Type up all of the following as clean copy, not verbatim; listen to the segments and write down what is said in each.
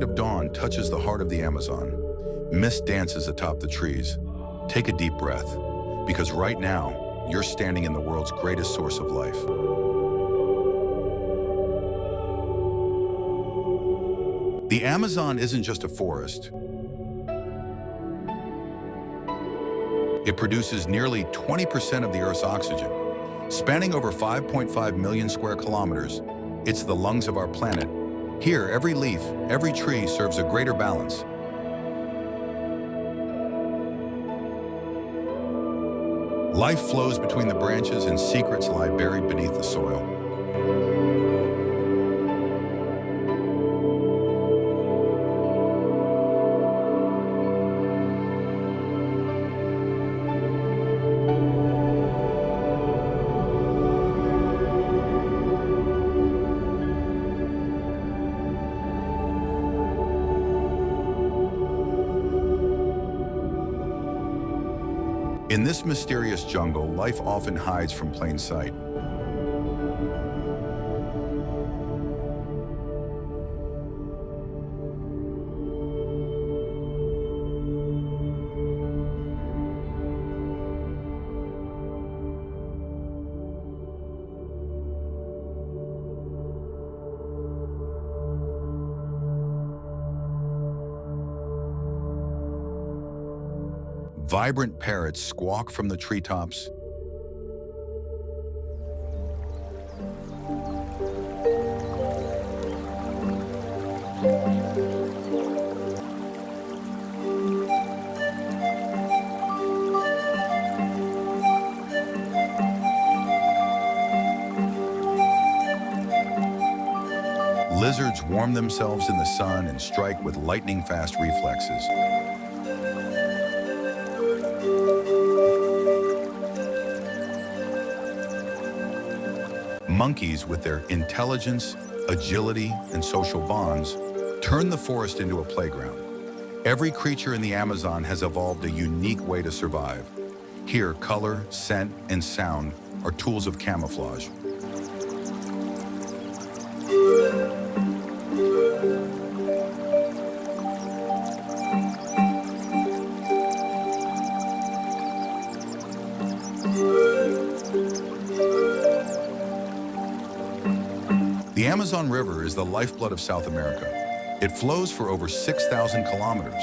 light of dawn touches the heart of the Amazon, mist dances atop the trees. Take a deep breath, because right now, you're standing in the world's greatest source of life. The Amazon isn't just a forest. It produces nearly 20% of the Earth's oxygen. Spanning over 5.5 million square kilometers, it's the lungs of our planet. Here, every leaf, every tree serves a greater balance. Life flows between the branches and secrets lie buried beneath the soil. In this mysterious jungle, life often hides from plain sight. Vibrant parrots squawk from the treetops. Lizards warm themselves in the sun and strike with lightning-fast reflexes. Monkeys, with their intelligence, agility, and social bonds, turn the forest into a playground. Every creature in the Amazon has evolved a unique way to survive. Here, color, scent, and sound are tools of camouflage. The Amazon River is the lifeblood of South America. It flows for over 6,000 kilometers,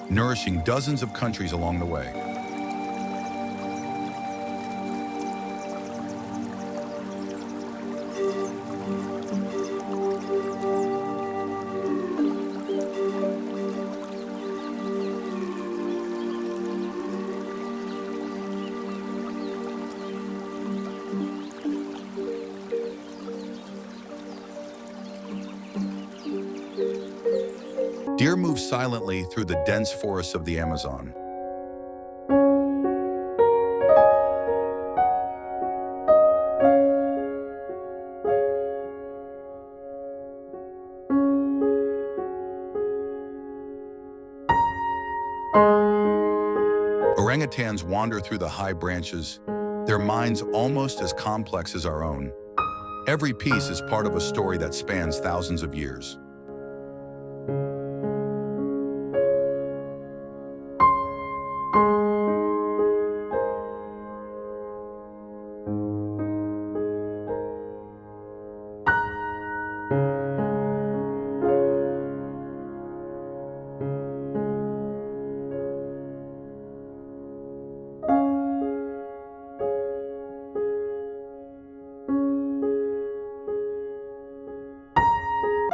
nourishing dozens of countries along the way. Deer move silently through the dense forests of the Amazon. Orangutans wander through the high branches, their minds almost as complex as our own. Every piece is part of a story that spans thousands of years.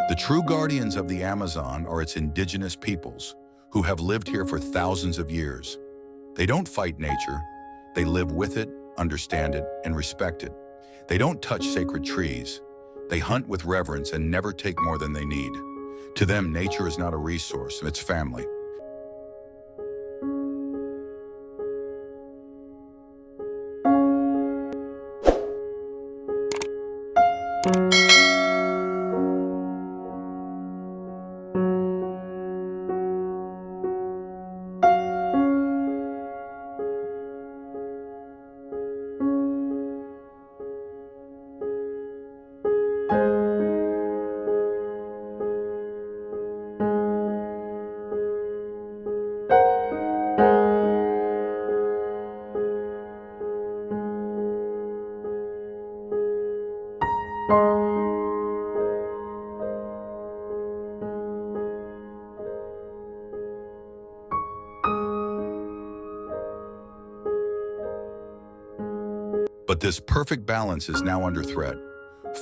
The true guardians of the Amazon are its indigenous peoples, who have lived here for thousands of years. They don't fight nature, they live with it, understand it, and respect it. They don't touch sacred trees. They hunt with reverence and never take more than they need. To them, nature is not a resource, it's family. But this perfect balance is now under threat.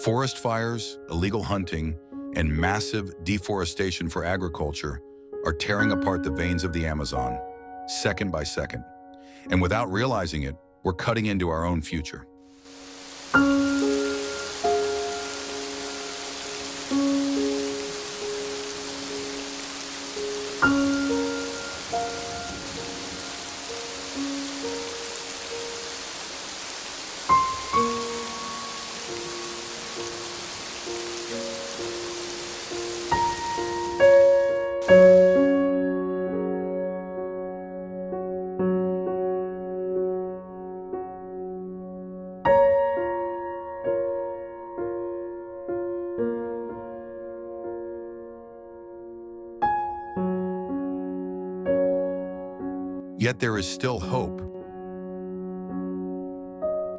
Forest fires, illegal hunting, and massive deforestation for agriculture are tearing apart the veins of the Amazon, second by second. And without realizing it, we're cutting into our own future. Yet there is still hope.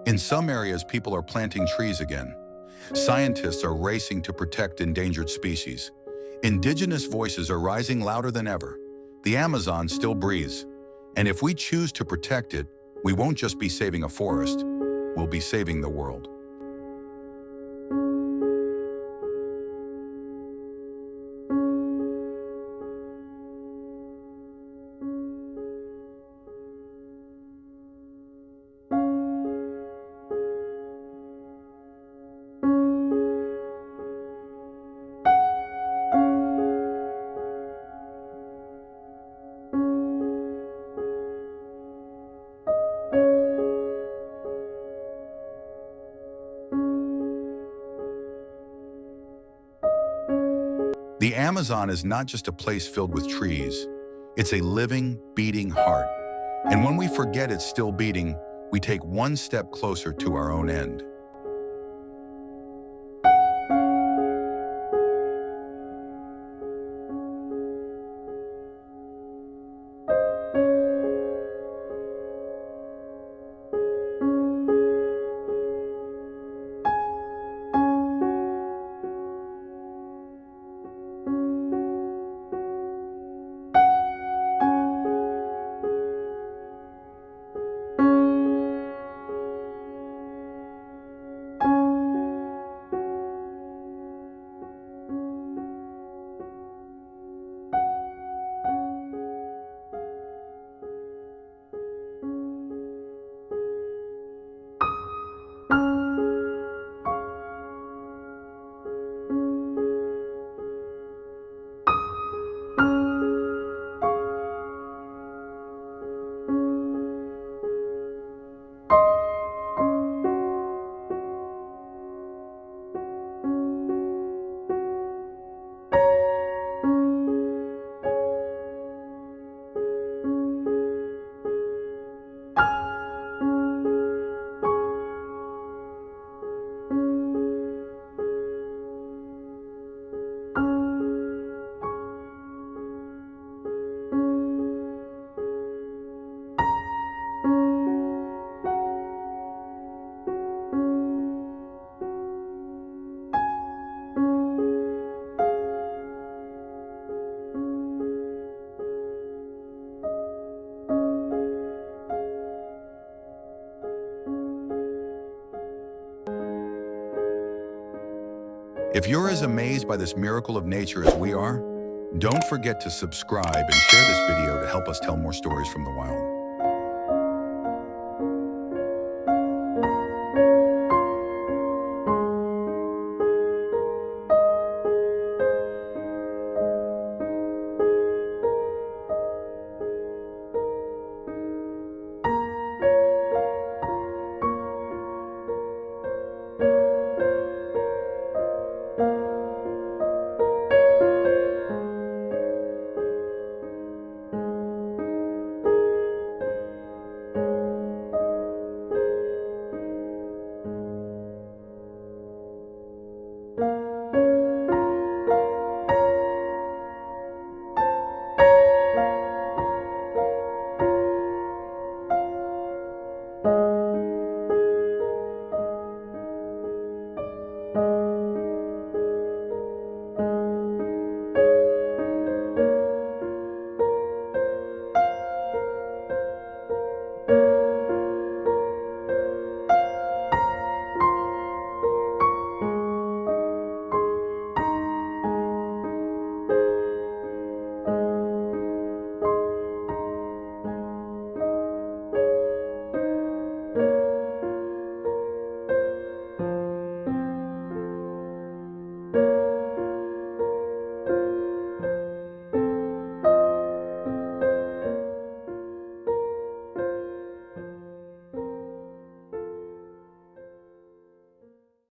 In some areas, people are planting trees again. Scientists are racing to protect endangered species. Indigenous voices are rising louder than ever. The Amazon still breathes. And if we choose to protect it, we won't just be saving a forest, we'll be saving the world. The Amazon is not just a place filled with trees. It's a living, beating heart. And when we forget it's still beating, we take one step closer to our own end. If you're as amazed by this miracle of nature as we are, don't forget to subscribe and share this video to help us tell more stories from the wild.